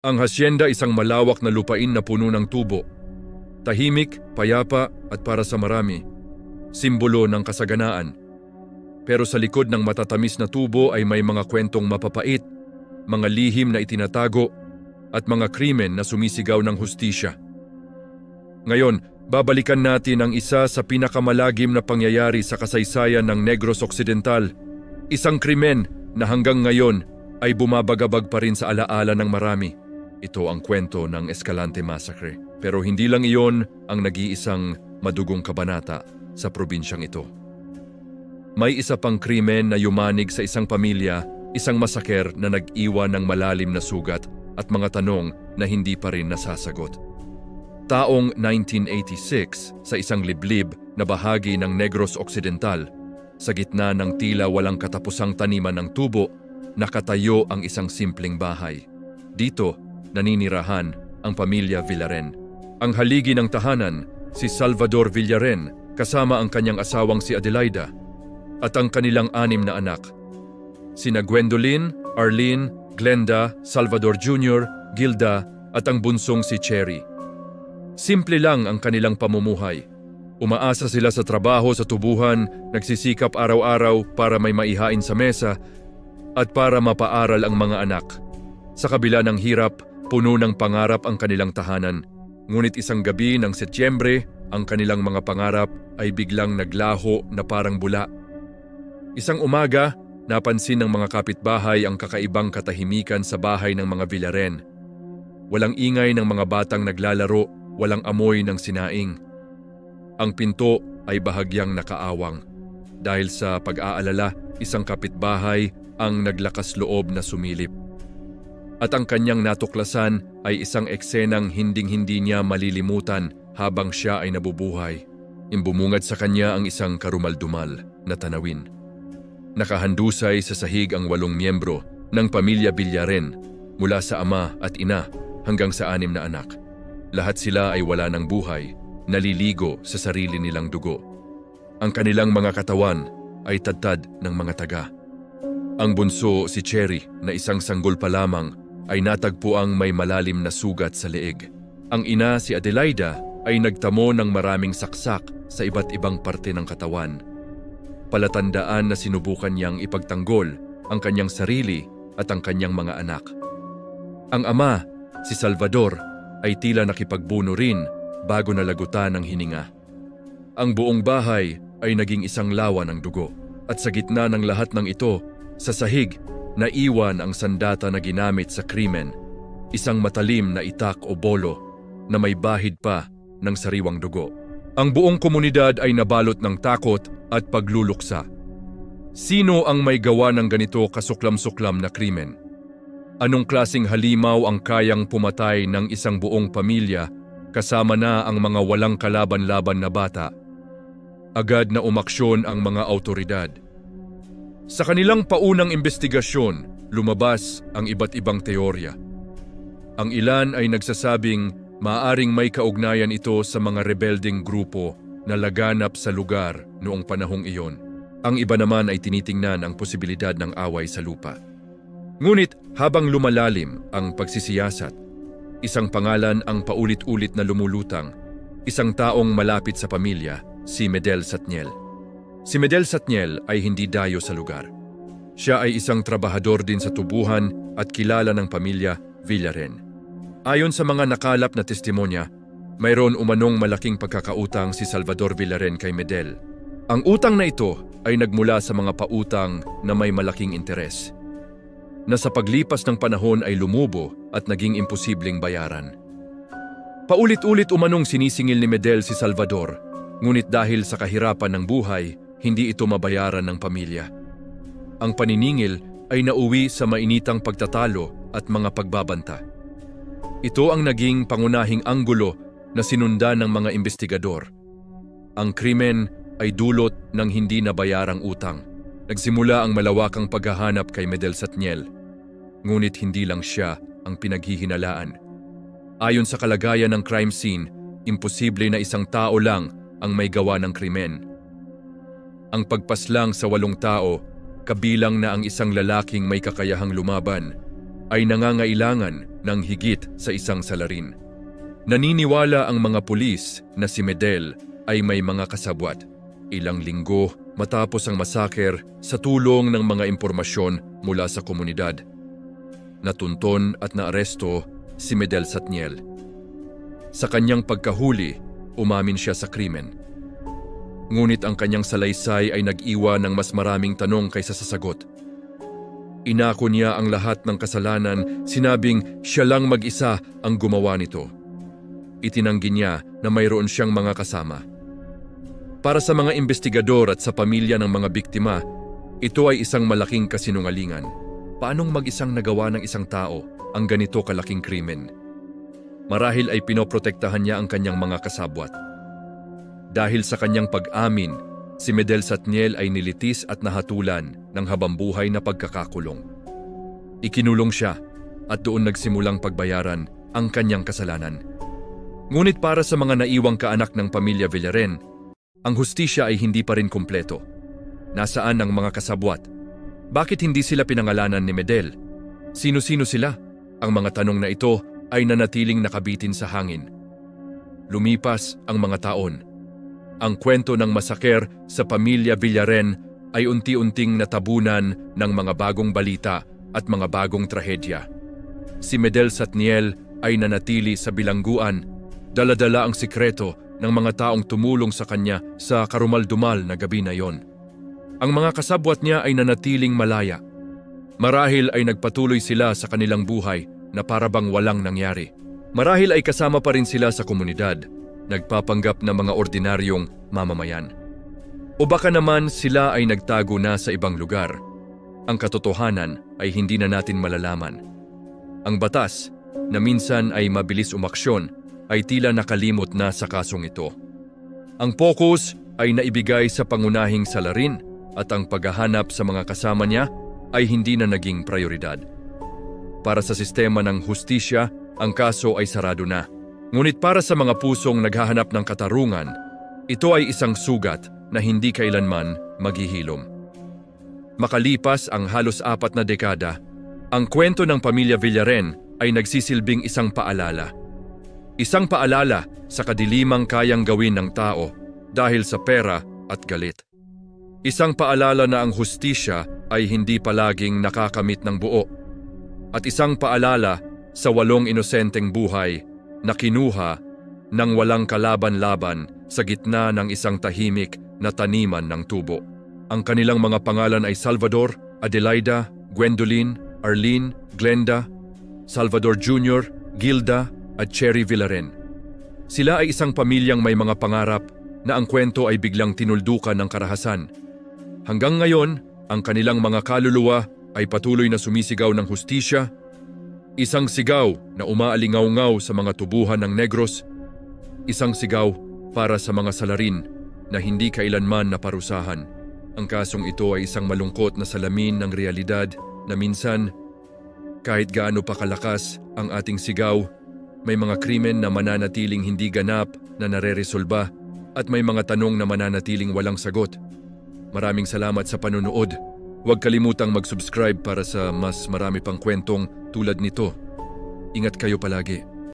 Ang hasyenda isang malawak na lupain na puno ng tubo. Tahimik, payapa at para sa marami, simbolo ng kasaganaan. Pero sa likod ng matatamis na tubo ay may mga kwentong mapapait, mga lihim na itinatago at mga krimen na sumisigaw ng hustisya. Ngayon, babalikan natin ang isa sa pinakamalagim na pangyayari sa kasaysayan ng Negros Occidental. Isang krimen na hanggang ngayon ay bumabagabag pa rin sa alaala ng marami. Ito ang kwento ng Escalante Massacre. Pero hindi lang iyon ang nag-iisang madugong kabanata sa probinsyang ito. May isa pang krimen na yumanig sa isang pamilya, isang masaker na nag-iwan ng malalim na sugat at mga tanong na hindi pa rin nasasagot. Taong 1986, sa isang liblib na bahagi ng Negros Occidental, sa gitna ng tila walang katapusang taniman ng tubo, nakatayo ang isang simpleng bahay. Dito, naninirahan ang pamilya Villaren. Ang haligi ng tahanan, si Salvador Villaren, kasama ang kanyang asawang si Adelaida, at ang kanilang 6 na anak, sina Gwendolyn, Arlene, Glenda, Salvador Jr., Gilda, at ang bunsong si Cherry. Simple lang ang kanilang pamumuhay. Umaasa sila sa trabaho sa tubuhan, nagsisikap araw-araw para may maihain sa mesa at para mapaaral ang mga anak. Sa kabila ng hirap, puno ng pangarap ang kanilang tahanan. Ngunit isang gabi ng Setyembre, ang kanilang mga pangarap ay biglang naglaho na parang bula. Isang umaga, napansin ng mga kapitbahay ang kakaibang katahimikan sa bahay ng mga Villaren. Walang ingay ng mga batang naglalaro, walang amoy ng sinaing. Ang pinto ay bahagyang nakaawang. Dahil sa pag-aalala, isang kapitbahay ang naglakas loob na sumilip. At ang kanyang natuklasan ay isang eksenang hinding-hindi niya malilimutan habang siya ay nabubuhay. Imbumungad sa kanya ang isang karumaldumal na tanawin. Nakahandusay sa sahig ang 8 miyembro ng pamilya Villaren mula sa ama at ina hanggang sa 6 na anak. Lahat sila ay wala ng buhay, naliligo sa sarili nilang dugo. Ang kanilang mga katawan ay tadtad ng mga taga. Ang bunso, si Cherry, na isang sanggol pa lamang, ay natagpo ang may malalim na sugat sa leeg. Ang ina, si Adelaida, ay nagtamo ng maraming saksak sa iba't ibang parte ng katawan. Palatandaan na sinubukan niyang ipagtanggol ang kanyang sarili at ang kanyang mga anak. Ang ama, si Salvador, ay tila nakipagbuno rin bago nalagutan ng hininga. Ang buong bahay ay naging isang lawa ng dugo. At sa gitna ng lahat ng ito, sa sahig, naiwan ang sandata na ginamit sa krimen, isang matalim na itak o bolo na may bahid pa ng sariwang dugo. Ang buong komunidad ay nabalot ng takot at pagluluksa. Sino ang may gawa ng ganito kasuklam-suklam na krimen? Anong klaseng halimaw ang kayang pumatay ng isang buong pamilya kasama na ang mga walang kalaban-laban na bata? Agad na umaksyon ang mga awtoridad. Sa kanilang paunang investigasyon, lumabas ang iba't ibang teorya. Ang ilan ay nagsasabing maaaring may kaugnayan ito sa mga rebelding grupo na laganap sa lugar noong panahong iyon. Ang iba naman ay tinitingnan ang posibilidad ng away sa lupa. Ngunit habang lumalalim ang pagsisiyasat, isang pangalan ang paulit-ulit na lumulutang, isang taong malapit sa pamilya, si Medel Satniel. Si Medel Satniel ay hindi dayo sa lugar. Siya ay isang trabahador din sa tubuhan at kilala ng pamilya Villaren. Ayon sa mga nakalap na testimonya, mayroon umanong malaking pagkakautang si Salvador Villaren kay Medel. Ang utang na ito ay nagmula sa mga pautang na may malaking interes, na sa paglipas ng panahon ay lumubo at naging imposibleng bayaran. Paulit-ulit umanong sinisingil ni Medel si Salvador, ngunit dahil sa kahirapan ng buhay, hindi ito mabayaran ng pamilya. Ang paniningil ay nauwi sa mainitang pagtatalo at mga pagbabanta. Ito ang naging pangunahing anggulo na sinundan ng mga investigador. Ang krimen ay dulot ng hindi nabayarang utang. Nagsimula ang malawakang paghahanap kay Medel Satniel, ngunit hindi lang siya ang pinaghihinalaan. Ayon sa kalagayan ng crime scene, imposible na isang tao lang ang may gawa ng krimen. Ang pagpaslang sa 8 tao, kabilang na ang isang lalaking may kakayahang lumaban, ay nangangailangan ng higit sa isang salarin. Naniniwala ang mga pulis na si Medel ay may mga kasabwat. Ilang linggo matapos ang masaker sa tulong ng mga impormasyon mula sa komunidad. Natunton at naaresto si Medel Satniel. Sa kanyang pagkahuli, umamin siya sa krimen. Ngunit ang kanyang salaysay ay nag-iwan ng mas maraming tanong kaysa sa sagot. Inako niya ang lahat ng kasalanan, sinabing siya lang mag-isa ang gumawa nito. Itinanggi niya na mayroon siyang mga kasama. Para sa mga investigador at sa pamilya ng mga biktima, ito ay isang malaking kasinungalingan. Paanong mag-isang nagawa ng isang tao ang ganito kalaking krimen? Marahil ay pinoprotektahan niya ang kanyang mga kasabwat. Dahil sa kanyang pag-amin, si Medel Satniel ay nilitis at nahatulan ng habambuhay na pagkakakulong. Ikinulong siya at doon nagsimulang pagbayaran ang kanyang kasalanan. Ngunit para sa mga naiwang kaanak ng pamilya Villaren, ang hustisya ay hindi pa rin kumpleto. Nasaan ang mga kasabwat? Bakit hindi sila pinangalanan ni Medel? Sino-sino sila? Ang mga tanong na ito ay nanatiling nakabitin sa hangin. Lumipas ang mga taon. Ang kwento ng masaker sa pamilya Villaren ay unti-unting natabunan ng mga bagong balita at mga bagong trahedya. Si Medel Satniel ay nanatili sa bilangguan, dala-dala ang sikreto ng mga taong tumulong sa kanya sa karumaldumal na gabi na yon. Ang mga kasabwat niya ay nanatiling malaya. Marahil ay nagpatuloy sila sa kanilang buhay na parabang walang nangyari. Marahil ay kasama pa rin sila sa komunidad, nagpapanggap na mga ordinaryong mamamayan. O baka naman sila ay nagtago na sa ibang lugar. Ang katotohanan ay hindi na natin malalaman. Ang batas, na minsan ay mabilis umaksyon, ay tila nakalimot na sa kasong ito. Ang focus ay naibigay sa pangunahing salarin at ang paghahanap sa mga kasama niya ay hindi na naging prioridad. Para sa sistema ng hustisya, ang kaso ay sarado na. Ngunit para sa mga pusong naghahanap ng katarungan, ito ay isang sugat na hindi kailanman maghihilom. Makalipas ang halos 4 na dekada, ang kwento ng pamilya Villaren ay nagsisilbing isang paalala. Isang paalala sa kadilimang kayang gawin ng tao dahil sa pera at galit. Isang paalala na ang hustisya ay hindi palaging nakakamit ng buo. At isang paalala sa 8 inosenteng buhay na kinuha ng walang kalaban-laban sa gitna ng isang tahimik na taniman ng tubo. Ang kanilang mga pangalan ay Salvador, Adelaida, Gwendolyn, Arlene, Glenda, Salvador Jr., Gilda, at Cherry Villaren. Sila ay isang pamilyang may mga pangarap na ang kwento ay biglang tinuldukan ng karahasan. Hanggang ngayon, ang kanilang mga kaluluwa ay patuloy na sumisigaw ng hustisya, isang sigaw na umaalingaw-ngaw sa mga tubuhan ng Negros, isang sigaw para sa mga salarin na hindi kailanman naparusahan. Ang kasong ito ay isang malungkot na salamin ng realidad na minsan, kahit gaano pa kalakas ang ating sigaw, may mga krimen na mananatiling hindi ganap na nareresolba at may mga tanong na mananatiling walang sagot. Maraming salamat sa panunood. Huwag kalimutang mag-subscribe para sa mas marami pang kwentong tulad nito. Ingat kayo palagi.